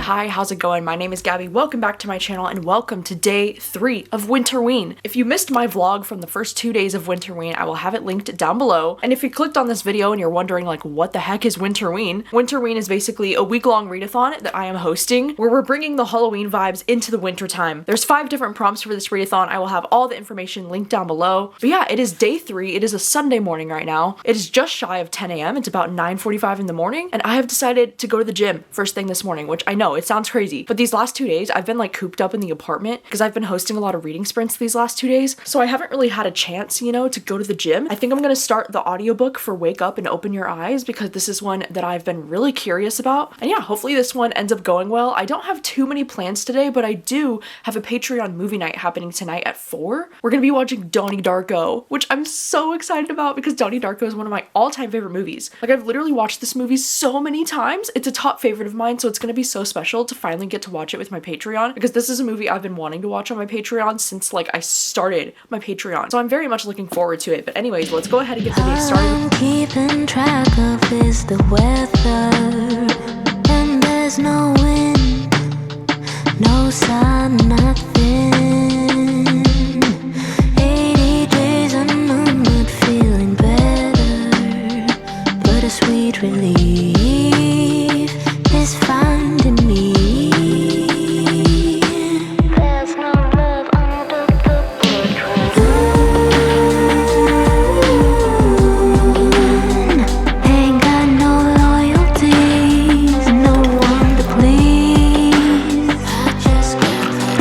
Hi, how's it going? My name is Gabby. Welcome back to my channel and welcome to day 3 of Winterween. If you missed my vlog from the first 2 days of Winterween, I will have it linked down below. And if you clicked on this video and you're wondering like, what the heck is Winterween? Winterween is basically a week-long readathon that I am hosting where we're bringing the Halloween vibes into the winter time. There's 5 different prompts for this readathon. I will have all the information linked down below. But yeah, it is day 3. It is a Sunday morning right now. It is just shy of 10 a.m. It's about 9:45 in the morning and I have decided to go to the gym first thing this morning, which I know it sounds crazy, but these last 2 days I've been like cooped up in the apartment because I've been hosting a lot of reading sprints these last 2 days, so I haven't really had a chance, you know, to go to the gym. I think I'm gonna start the audiobook for Wake Up and Open Your Eyes because this is one that I've been really curious about, and yeah, hopefully this one ends up going well. I don't have too many plans today, but I do have a Patreon movie night happening tonight at 4. We're gonna be watching Donnie Darko, which I'm so excited about because Donnie Darko is one of my all-time favorite movies. Like, I've literally watched this movie so many times. It's a top favorite of mine, so it's gonna be so special to finally get to watch it with my Patreon because this is a movie I've been wanting to watch on my Patreon since like I started my Patreon. So I'm very much looking forward to it. But anyways, let's go ahead and get the day started. All I'm keeping track of is the weather, and there's no wind, no sun, nothing. 80 days and I'm not feeling better, but a sweet relief is finding me. There's no love under the portrait. Ain't got no loyalties, no one to please. I just got that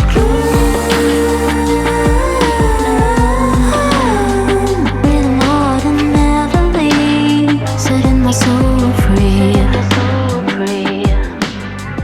rhythm autumn never leaves, setting my soul free.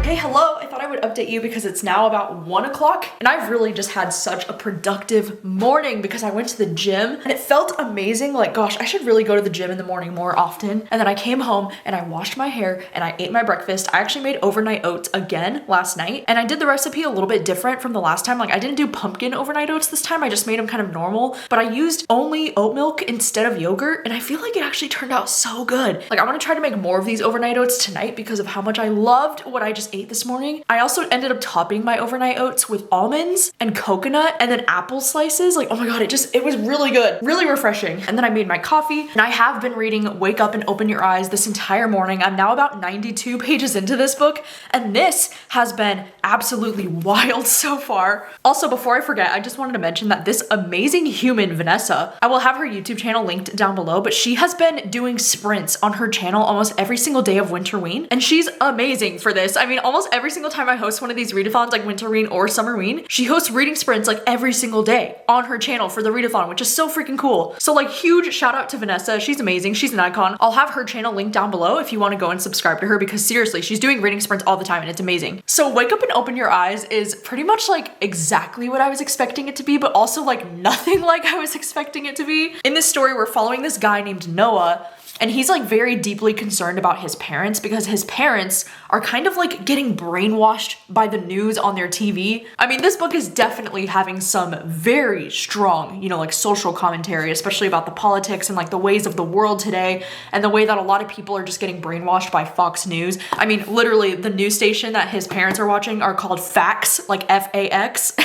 Hey, hello! I thought I would update you because it's now about 1 o'clock and I've really just had such a productive morning because I went to the gym and it felt amazing. Like, gosh, I should really go to the gym in the morning more often. And then I came home and I washed my hair and I ate my breakfast. I actually made overnight oats again last night and I did the recipe a little bit different from the last time. Like, I didn't do pumpkin overnight oats this time. I just made them kind of normal, but I used only oat milk instead of yogurt and I feel like it actually turned out so good. Like, I want to try to make more of these overnight oats tonight because of how much I loved what I just ate this morning. I also ended up topping my overnight oats with almonds and coconut and then apple slices. Like, oh my god, it was really good, really refreshing. And then I made my coffee and I have been reading Wake Up and Open Your Eyes this entire morning. I'm now about 92 pages into this book and this has been absolutely wild so far. Also, before I forget, I just wanted to mention that this amazing human, Vanessa, I will have her YouTube channel linked down below, but she has been doing sprints on her channel almost every single day of Winterween and she's amazing for this. I mean, almost every single time I host one of these readathons like Winterween or Summerween, she hosts reading sprints like every single day on her channel for the readathon, which is so freaking cool. So like, huge shout out to Vanessa. She's amazing. She's an icon. I'll have her channel linked down below if you want to go and subscribe to her because seriously, she's doing reading sprints all the time and it's amazing. So Wake Up and Open Your Eyes is pretty much like exactly what I was expecting it to be, but also like nothing like I was expecting it to be. In this story, we're following this guy named Noah and he's like very deeply concerned about his parents because his parents are kind of like getting brainwashed by the news on their TV. I mean, this book is definitely having some very strong, you know, like social commentary, especially about the politics and like the ways of the world today and the way that a lot of people are just getting brainwashed by Fox News. I mean, literally the news station that his parents are watching are called Facts, like F-A-X,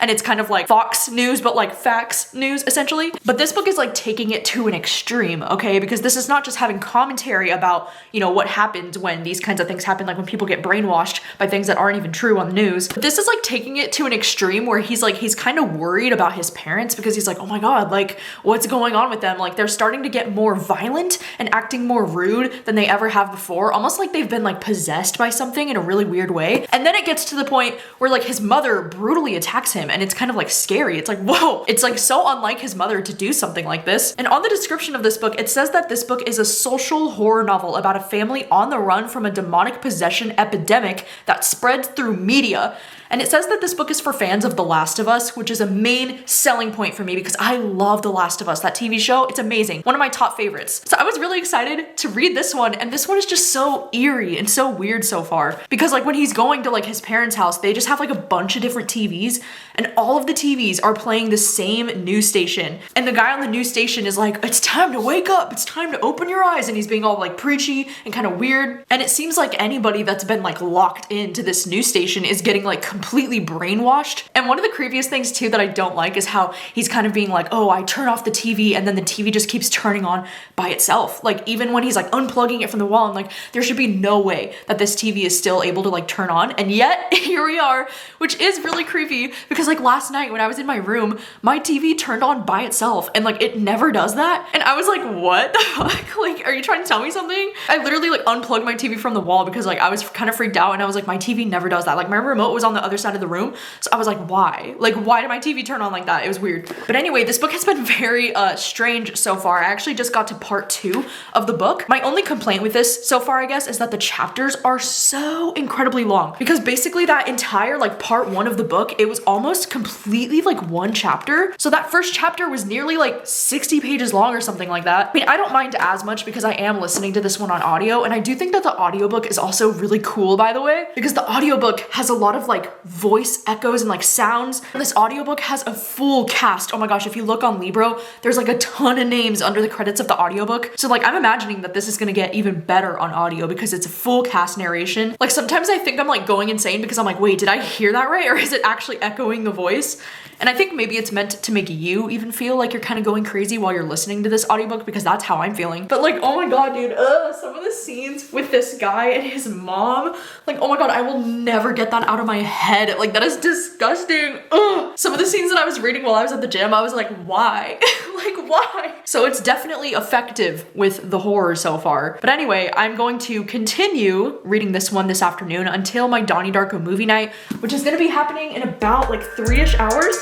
and it's kind of like Fox News, but like Facts News essentially. But this book is like taking it to an extreme, okay? Because this is not just having commentary about, you know, what happens when these kinds of things happen, like when people get brainwashed by things that aren't even true on the news. But this is like taking it to an extreme where he's kind of worried about his parents because he's like, oh my god, like what's going on with them? Like they're starting to get more violent and acting more rude than they ever have before, almost like they've been like possessed by something in a really weird way. And then it gets to the point where like his mother brutally attacks him and it's kind of like scary. It's like, whoa, it's like so unlike his mother to do something like this. And on the description of this book, it says that this book is a social horror novel about a family on the run from a demonic possession epidemic that spreads through media. And it says that this book is for fans of The Last of Us, which is a main selling point for me because I love The Last of Us, that TV show. It's amazing. One of my top favorites. So I was really excited to read this one, and this one is just so eerie and so weird so far because like when he's going to like his parents' house, they just have like a bunch of different TVs, and all of the TVs are playing the same news station. And the guy on the news station is like, it's time to wake up, it's time to open your eyes, and he's being all like preachy and kind of weird. And it seems like anybody that's been like locked into this news station is getting like completely brainwashed. And one of the creepiest things too that I don't like is how he's kind of being like, oh, I turn off the TV and then the TV just keeps turning on by itself. Like even when he's like unplugging it from the wall, and like there should be no way that this TV is still able to like turn on. And yet here we are, which is really creepy because like last night when I was in my room, my TV turned on by itself and like it never does that. And I was like, what the fuck? Like, are you trying to tell me something? I literally like unplugged my TV from the wall because like I was kind of freaked out, and I was like, my TV never does that. Like my remote was on the other side of the room. So I was like, why? Like, why did my TV turn on like that? It was weird. But anyway, this book has been very strange so far. I actually just got to part 2 of the book. My only complaint with this so far, I guess, is that the chapters are so incredibly long because basically that entire like part 1 of the book, it was almost completely like one chapter. So that first chapter was nearly like 60 pages long or something like that. I mean, I don't mind as much because I am listening to this one on audio, and I do think that the audiobook is also really cool, by the way, because the audiobook has a lot of like voice echoes and like sounds. And this audiobook has a full cast. Oh my gosh, if you look on Libro, there's like a ton of names under the credits of the audiobook. So like I'm imagining that this is gonna get even better on audio because it's a full cast narration. Like sometimes I think I'm like going insane because I'm like, wait, did I hear that right? Or is it actually echoing the voice? And I think maybe it's meant to make you even feel like you're kind of going crazy while you're listening to this audiobook, because that's how I'm feeling. But like, oh my god, dude, some of the scenes with this guy and his mom, like, oh my god, I will never get that out of my head. Like, that is disgusting. Ugh. Some of the scenes that I was reading while I was at the gym, I was like, why? Like, why? So it's definitely effective with the horror so far. But anyway, I'm going to continue reading this one this afternoon until my Donnie Darko movie night, which is gonna be happening in about like 3-ish hours.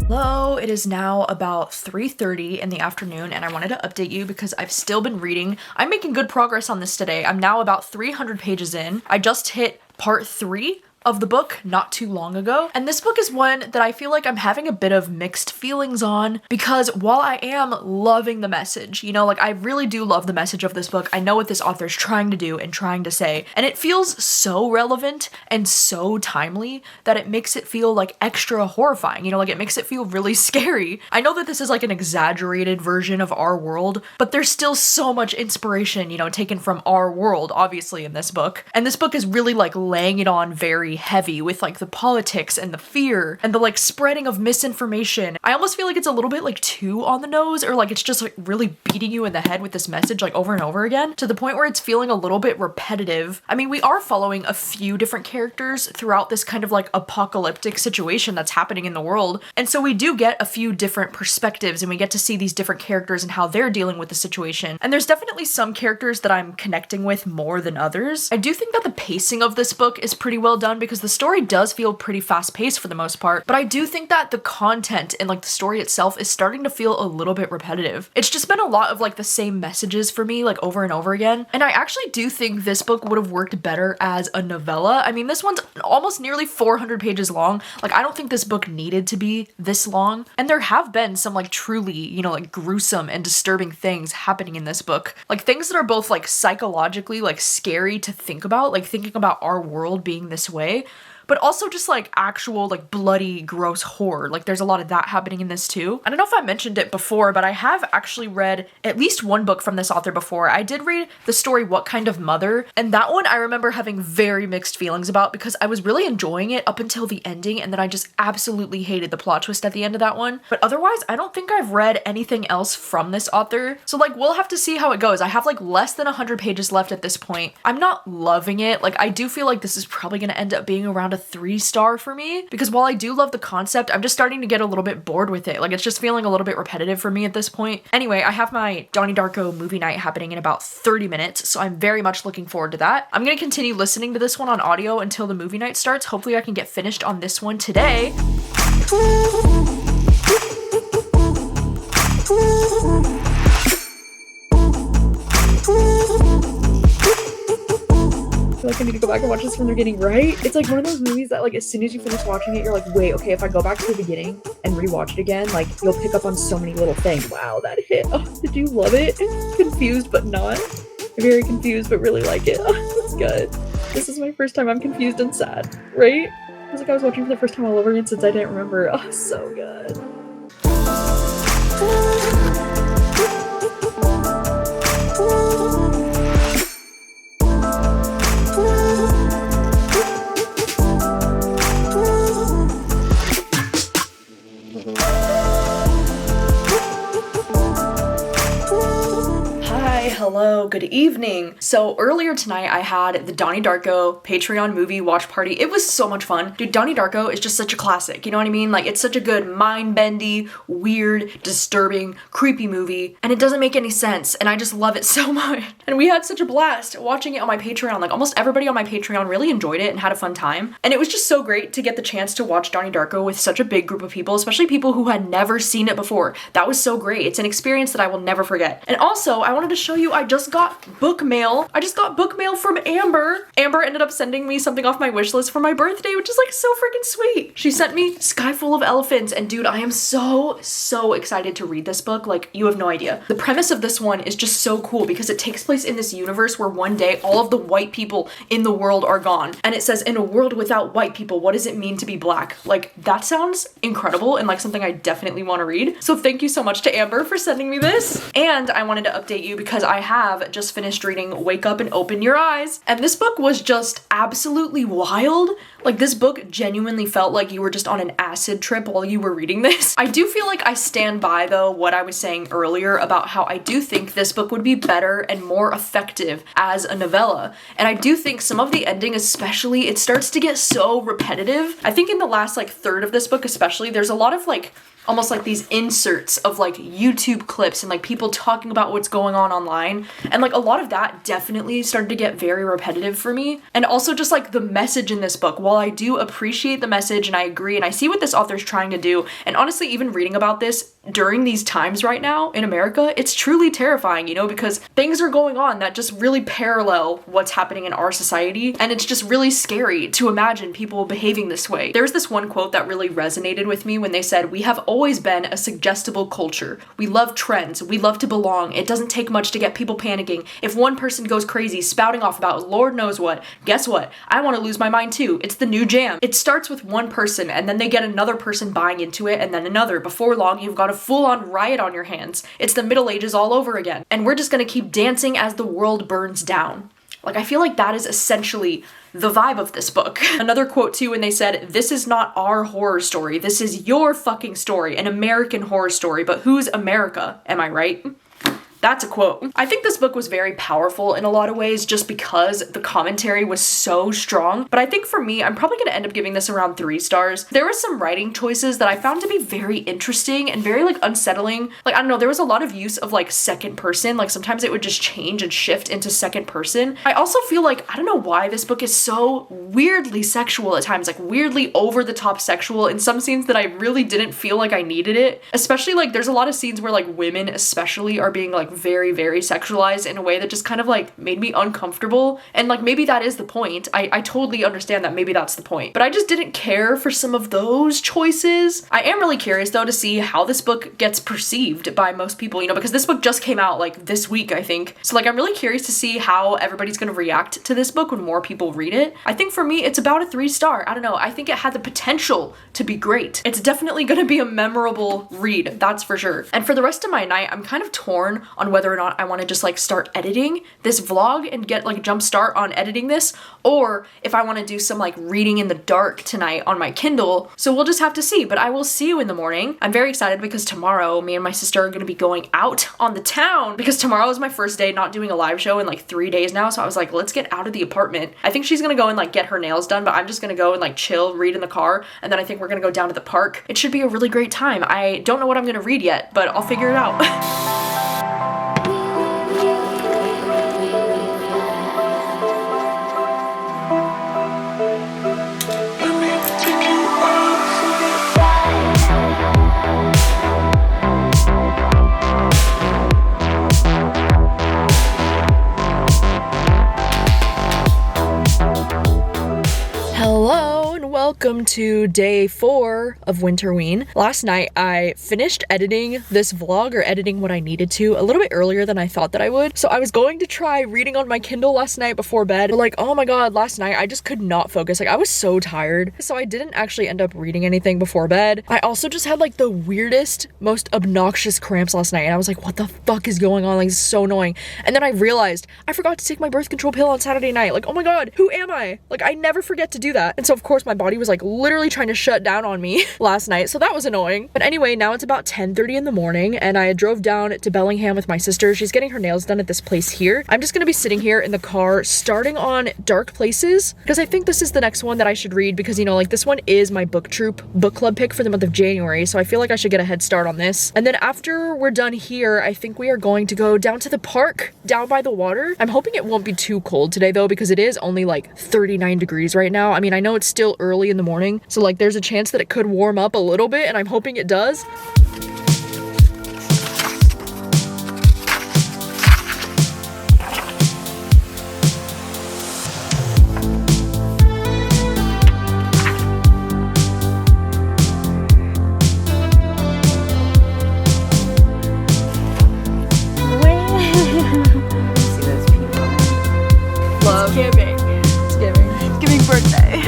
Hello, it is now about 3:30 in the afternoon, and I wanted to update you because I've still been reading. I'm making good progress on this today. I'm now about 300 pages in. I just hit part 3 of the book not too long ago. And this book is one that I feel like I'm having a bit of mixed feelings on, because while I am loving the message, you know, like I really do love the message of this book. I know what this author is trying to do and trying to say, and it feels so relevant and so timely that it makes it feel like extra horrifying, you know, like it makes it feel really scary. I know that this is like an exaggerated version of our world, but there's still so much inspiration, you know, taken from our world, obviously, in this book. And this book is really like laying it on very heavy with like the politics and the fear and the like spreading of misinformation. I almost feel like it's a little bit like too on the nose, or like it's just like really beating you in the head with this message like over and over again, to the point where it's feeling a little bit repetitive. I mean, we are following a few different characters throughout this kind of like apocalyptic situation that's happening in the world. And so we do get a few different perspectives, and we get to see these different characters and how they're dealing with the situation. And there's definitely some characters that I'm connecting with more than others. I do think that the pacing of this book is pretty well done, because the story does feel pretty fast-paced for the most part, but I do think that the content and like the story itself is starting to feel a little bit repetitive. It's just been a lot of like the same messages for me, like over and over again. And I actually do think this book would have worked better as a novella. I mean, this one's almost nearly 400 pages long. Like, I don't think this book needed to be this long. And there have been some like truly, you know, like gruesome and disturbing things happening in this book. Like things that are both like psychologically like scary to think about, like thinking about our world being this way, but also just like actual like bloody, gross horror. Like there's a lot of that happening in this too. I don't know if I mentioned it before, but I have actually read at least one book from this author before. I did read the story What Kind of Mother, and that one I remember having very mixed feelings about, because I was really enjoying it up until the ending, and then I just absolutely hated the plot twist at the end of that one. But otherwise, I don't think I've read anything else from this author. So like we'll have to see how it goes. I have like less than 100 pages left at this point. I'm not loving it. Like I do feel like this is probably gonna end up being around a 3-star for me, because while I do love the concept, I'm just starting to get a little bit bored with it. Like, it's just feeling a little bit repetitive for me at this point. Anyway, I have my Donnie Darko movie night happening in about 30 minutes, so I'm very much looking forward to that. I'm gonna continue listening to this one on audio until the movie night starts. Hopefully I can get finished on this one today. I feel like I need to go back and watch this from the beginning, right? It's like one of those movies that, like, as soon as you finish watching it, you're like, wait, okay, if I go back to the beginning and rewatch it again, like, you'll pick up on so many little things. Wow, that hit. Oh, did you love it? Confused, but not. Very confused, but really like it. Oh, that's good. This is my first time I'm confused and sad, right? It was like I was watching for the first time all over again since I didn't remember. Oh, so good. Hello, good evening. So earlier tonight I had the Donnie Darko Patreon movie watch party. It was so much fun. Dude, Donnie Darko is just such a classic, you know what I mean? Like, it's such a good mind-bendy, weird, disturbing, creepy movie, and it doesn't make any sense, and I just love it so much. And we had such a blast watching it on my Patreon. Like, almost everybody on my Patreon really enjoyed it and had a fun time. And it was just so great to get the chance to watch Donnie Darko with such a big group of people, especially people who had never seen it before. That was so great. It's an experience that I will never forget. And also, I wanted to show you I just got book mail. I just got book mail from Amber. Amber ended up sending me something off my wish list for my birthday, which is like so freaking sweet. She sent me Sky Full of Elephants, and dude, I am so excited to read this book. Like, you have no idea. The premise of this one is just so cool because it takes place in this universe where one day all of the white people in the world are gone. And it says, in a world without white people, what does it mean to be black? Like, that sounds incredible and like something I definitely want to read. So thank you so much to Amber for sending me this. And I wanted to update you because I have just finished reading Wake Up and Open Your Eyes, and this book was just absolutely wild. Like, this book genuinely felt like you were just on an acid trip while you were reading this. I do feel like I stand by, though, what I was saying earlier about how I do think this book would be better and more effective as a novella. And I do think some of the ending especially, it starts to get so repetitive. I think in the last, like, third of this book especially, there's a lot of, like, almost like these inserts of like YouTube clips and like people talking about what's going on online. And like a lot of that definitely started to get very repetitive for me. And also just like the message in this book, while I do appreciate the message and I agree and I see what this author's trying to do, and honestly even reading about this during these times right now in America, it's truly terrifying, you know, because things are going on that just really parallel what's happening in our society, and it's just really scary to imagine people behaving this way. There's this one quote that really resonated with me when they said, "We have always been a suggestible culture. We love trends. We love to belong. It doesn't take much to get people panicking. If one person goes crazy, spouting off about Lord knows what, guess what? I want to lose my mind too. It's the new jam." It starts with one person, and then they get another person buying into it, and then another. Before long, you've got a full-on riot on your hands. It's the Middle Ages all over again. And we're just gonna keep dancing as the world burns down. Like, I feel like that is essentially the vibe of this book. Another quote too, when they said, "This is not our horror story. This is your fucking story, an American horror story. But who's America? Am I right?" That's a quote. I think this book was very powerful in a lot of ways just because the commentary was so strong. But I think for me, I'm probably gonna end up giving this around 3 stars. There were some writing choices that I found to be very interesting and very like unsettling. Like, I don't know, there was a lot of use of like second person. Like sometimes it would just change and shift into second person. I also feel like, I don't know why this book is so weirdly sexual at times, like weirdly over the top sexual in some scenes that I really didn't feel like I needed it. Especially like there's a lot of scenes where like women especially are being like very sexualized in a way that just kind of like made me uncomfortable. And like maybe that is the point. I totally understand that maybe that's the point, but I just didn't care for some of those choices. I am really curious though to see how this book gets perceived by most people, you know, because this book just came out like this week, I think. So like I'm really curious to see how everybody's gonna react to this book when more people read it. I think for me it's about a 3 star. I don't know, I think it had the potential to be great. It's definitely gonna be a memorable read, that's for sure. And for the rest of my night, I'm kind of torn on whether or not I want to just like start editing this vlog and get like a jump start on editing this, or if I want to do some like reading in the dark tonight on my Kindle. So we'll just have to see, but I will see you in the morning. I'm very excited because tomorrow me and my sister are going to be going out on the town because tomorrow is my first day not doing a live show in like 3 days now. So I was like, let's get out of the apartment. I think she's going to go and like get her nails done, but I'm just going to go and like chill, read in the car. And then I think we're going to go down to the park. It should be a really great time. I don't know what I'm going to read yet, but I'll figure it out. Hello and welcome to day 4 of Winterween. Last night I finished editing this vlog, or editing what I needed to, a little bit earlier than I thought that I would. So I was going to try reading on my Kindle last night before bed, but like, oh my god, last night I just could not focus. Like I was so tired. So I didn't actually end up reading anything before bed. I also just had like the weirdest, most obnoxious cramps last night, and I was like, what the fuck is going on? Like, it's so annoying. And then I realized I forgot to take my birth control pill on Saturday night. Like, oh my god, who am I? Like, I never forget to do that. And so of course my body was like literally trying to shut down on me last night, so that was annoying. But anyway, now it's about 10:30 in the morning and I drove down to Bellingham with my sister. She's getting her nails done at this place here. I'm just gonna be sitting here in the car starting on Dark Places because I think this is the next one that I should read, because you know, like, this one is my book club pick for the month of January, so I feel like I should get a head start on this. And then after we're done here, I think we are going to go down to the park down by the water. I'm hoping it won't be too cold today though, because it is only like 39 degrees right now. I mean, I know it's still early in the morning, so like there's a chance that it could warm up a little bit, and I'm hoping it does. It's giving birthday.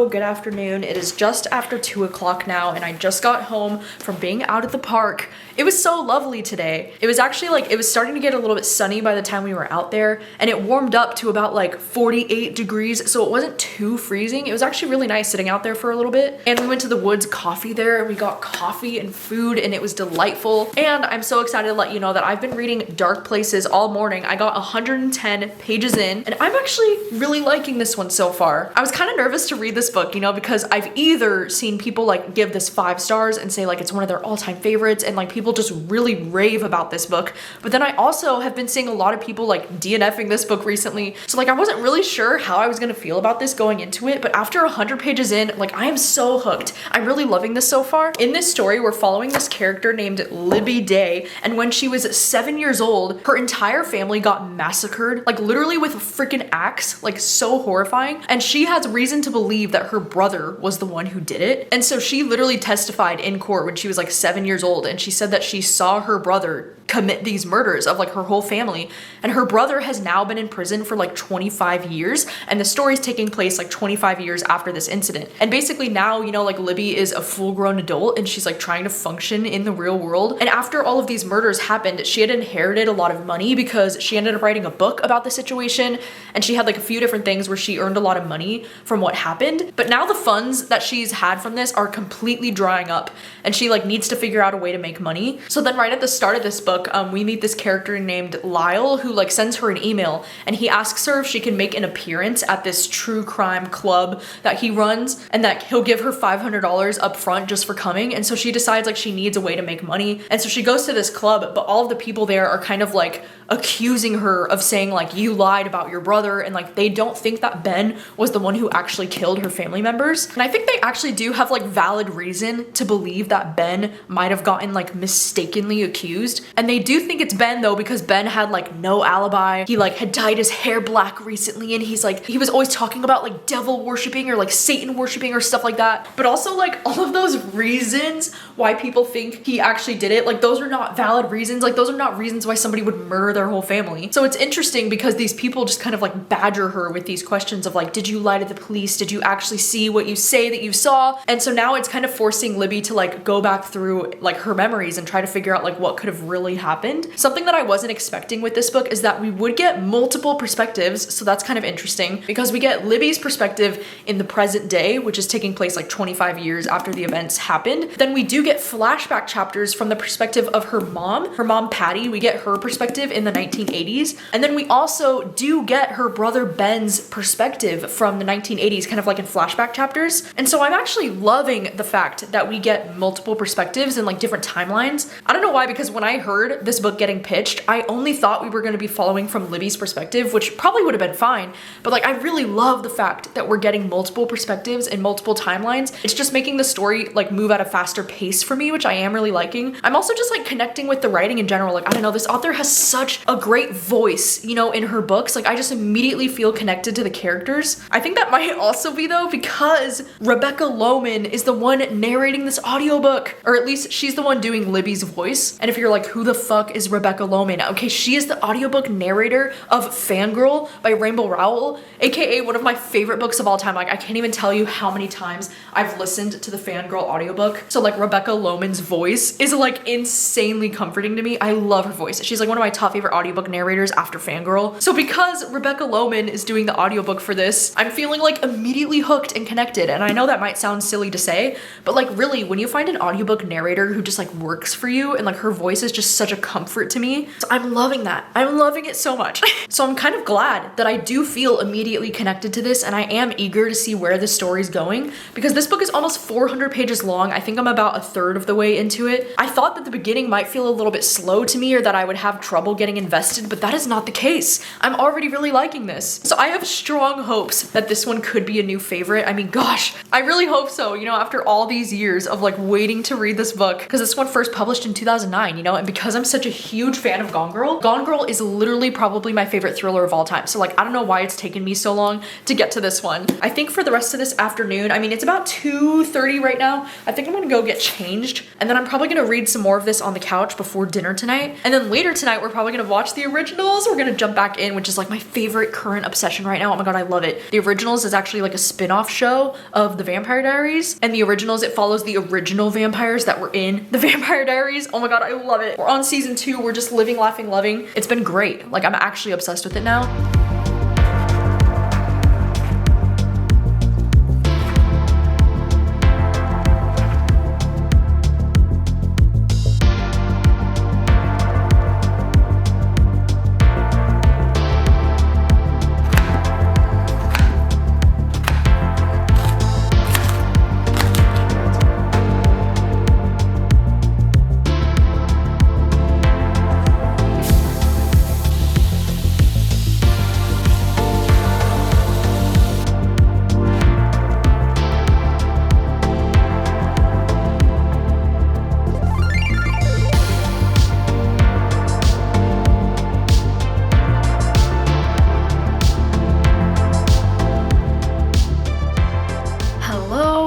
Good afternoon. It is just after 2 o'clock now, and I just got home from being out at the park. It was so lovely today. It was actually like, it was starting to get a little bit sunny by the time we were out there, and it warmed up to about like 48 degrees, so it wasn't too freezing. It was actually really nice sitting out there for a little bit. And we went to the Woods Coffee there, and we got coffee and food, and it was delightful. And I'm so excited to let you know that I've been reading Dark Places all morning. I got 110 pages in, and I'm actually really liking this one so far. I was kind of nervous to read this book, you know, because I've either seen people like give this 5 stars and say like it's one of their all-time favorites, and like people just really rave about this book, but then I also have been seeing a lot of people like DNFing this book recently, so like I wasn't really sure how I was gonna feel about this going into it. But after 100 pages in, like, I am so hooked. I'm really loving this so far. In this story, we're following this character named Libby Day, and when she was 7 years old, her entire family got massacred, like literally with a freaking axe, like so horrifying. And she has reason to believe that her brother was the one who did it. And so she literally testified in court when she was like 7 years old, and she said that she saw her brother commit these murders of like her whole family, and her brother has now been in prison for like 25 years, and the story's taking place like 25 years after this incident. And basically now, you know, like Libby is a full-grown adult and she's like trying to function in the real world. And after all of these murders happened, she had inherited a lot of money because she ended up writing a book about the situation, and she had like a few different things where she earned a lot of money from what happened. But now the funds that she's had from this are completely drying up, and she like needs to figure out a way to make money. So then right at the start of this book, we meet this character named Lyle who like sends her an email, and he asks her if she can make an appearance at this true crime club that he runs, and that he'll give her $500 up front just for coming. And so she decides like she needs a way to make money, and so she goes to this club, but all of the people there are kind of like accusing her of saying like, you lied about your brother, and like they don't think that Ben was the one who actually killed her family members. And I think they actually do have like valid reason to believe that Ben might have gotten like mistakenly accused. And they do think it's Ben though, because Ben had like no alibi. He like had dyed his hair black recently, and he was always talking about like devil worshiping or like Satan worshiping or stuff like that. But also like all of those reasons why people think he actually did it, like those are not valid reasons. Like those are not reasons why somebody would murder their whole family. So it's interesting because these people just kind of like badger her with these questions of like, did you lie to the police? Did you actually see what you say that you saw? And so now it's kind of forcing Libby to like go back through like her memories and try to figure out like what could have really happened. Something that I wasn't expecting with this book is that we would get multiple perspectives. So that's kind of interesting because we get Libby's perspective in the present day, which is taking place like 25 years after the events happened. Then we do get flashback chapters from the perspective of her mom Patty. We get her perspective in the 1980s. And then we also do get her brother Ben's perspective from the 1980s, kind of like in flashback chapters. And so I'm actually loving the fact that we get multiple perspectives and like different timelines. I don't know why, because when I heard this book getting pitched, I only thought we were going to be following from Libby's perspective, which probably would have been fine. But like, I really love the fact that we're getting multiple perspectives and multiple timelines. It's just making the story like move at a faster pace for me, which I am really liking. I'm also just like connecting with the writing in general. Like, I don't know, this author has such a great voice, you know, in her books. Like, I just immediately feel connected to the characters. I think that might also be though because Rebecca Loman is the one narrating this audiobook, or at least she's the one doing Libby's voice. And if you're like, who the fuck is Rebecca Loman? Okay, she is the audiobook narrator of Fangirl by Rainbow Rowell, aka one of my favorite books of all time. Like, I can't even tell you how many times I've listened to the Fangirl audiobook. So like, Rebecca Loman's voice is like insanely comforting to me. I love her voice. She's like one of my top favorite audiobook narrators after Fangirl. So because Rebecca Loman is doing the audiobook for this, I'm feeling like immediately hooked and connected. And I know that might sound silly to say, but like really, when you find an audiobook narrator who just like works for you and like her voice is just such a comfort to me, so I'm loving that. I'm loving it so much. So I'm kind of glad that I do feel immediately connected to this, and I am eager to see where the story's going because this book is almost 400 pages long. I think I'm about a third of the way into it. I thought that the beginning might feel a little bit slow to me or that I would have trouble getting invested, but that is not the case. I'm already really liking this. So I have strong hopes that this one could be a new favorite. I mean, gosh, I really hope so, you know, after all these years of like waiting to read this book, because this one first published in 2009, you know, and because I'm such a huge fan of Gone Girl is literally probably my favorite thriller of all time. So like, I don't know why it's taken me so long to get to this one. I think for the rest of this afternoon, I mean, it's about 2:30 right now. I think I'm gonna go get changed, and then I'm probably gonna read some more of this on the couch before dinner tonight. And then later tonight, we're probably gonna watch the originals. We're gonna jump back in, which is like my favorite current obsession right now. Oh my god, I love it. The originals is actually like a spin-off show of the Vampire Diaries, and the originals, it follows the original vampires that were in the Vampire Diaries. Oh my god, I love it. We're on season 2. We're just living, laughing, loving. It's been great. Like, I'm actually obsessed with it now.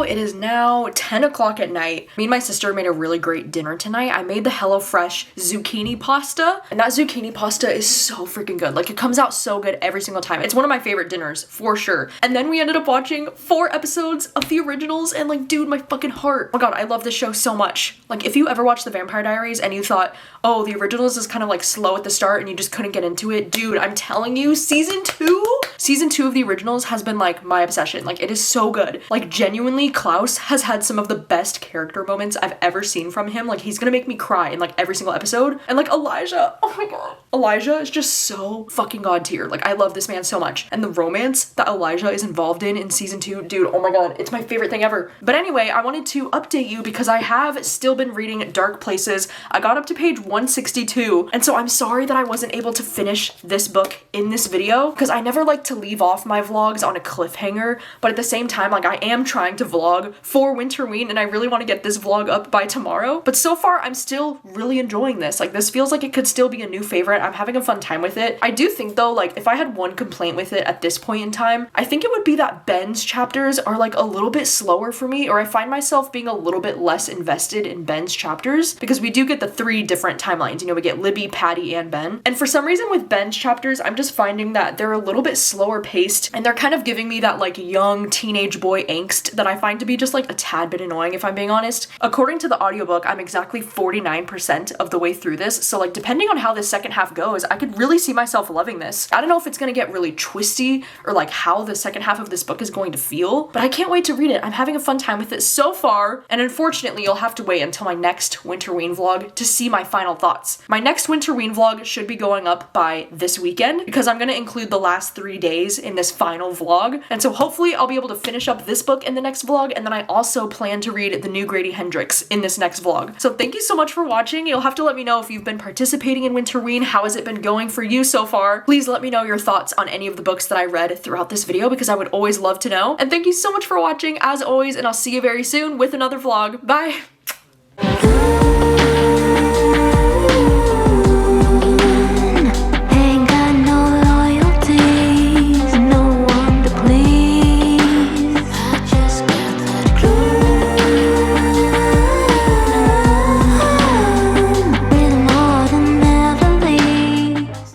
It is now 10 o'clock at night. Me and my sister made a really great dinner tonight. I made the HelloFresh zucchini pasta, and that zucchini pasta is so freaking good. Like, it comes out so good every single time. It's one of my favorite dinners for sure. And then we ended up watching 4 episodes of the originals, and like, dude, my fucking heart. Oh my god, I love this show so much. Like, if you ever watched the Vampire Diaries and you thought, oh, the originals is kind of like slow at the start and you just couldn't get into it, dude, I'm telling you, season 2 Season 2 of the originals has been like my obsession. Like it is so good. Like genuinely, Klaus has had some of the best character moments I've ever seen from him. Like he's gonna make me cry in like every single episode. And like Elijah, oh my god. Elijah is just so fucking god tier. Like I love this man so much. And the romance that Elijah is involved in season 2, dude, oh my god, it's my favorite thing ever. But anyway, I wanted to update you because I have still been reading Dark Places. I got up to page 162, and so I'm sorry that I wasn't able to finish this book in this video because I never like to leave off my vlogs on a cliffhanger, but at the same time, like I am trying to vlog for Winterween and I really want to get this vlog up by tomorrow. But so far, I'm still really enjoying this. Like this feels like it could still be a new favorite. I'm having a fun time with it. I do think though, like if I had one complaint with it at this point in time, I think it would be that Ben's chapters are like a little bit slower for me, or I find myself being a little bit less invested in Ben's chapters because we do get the 3 different timelines. You know, we get Libby, Patty, and Ben. And for some reason with Ben's chapters, I'm just finding that they're a little bit slower paced and they're kind of giving me that like young teenage boy angst that I find to be just like a tad bit annoying if I'm being honest. According to the audiobook, I'm exactly 49% of the way through this. So like depending on how the second half goes, I could really see myself loving this. I don't know if it's gonna get really twisty or like how the second half of this book is going to feel, but I can't wait to read it. I'm having a fun time with it so far, and unfortunately you'll have to wait until my next Winterween vlog to see my final thoughts. My next Winterween vlog should be going up by this weekend because I'm gonna include the last 3 days in this final vlog, and so hopefully I'll be able to finish up this book in the next vlog, and then I also plan to read the new Grady Hendrix in this next vlog. So thank you so much for watching. You'll have to let me know if you've been participating in Winterween. How has it been going for you so far? Please let me know your thoughts on any of the books that I read throughout this video because I would always love to know. And thank you so much for watching as always, and I'll see you very soon with another vlog. Bye!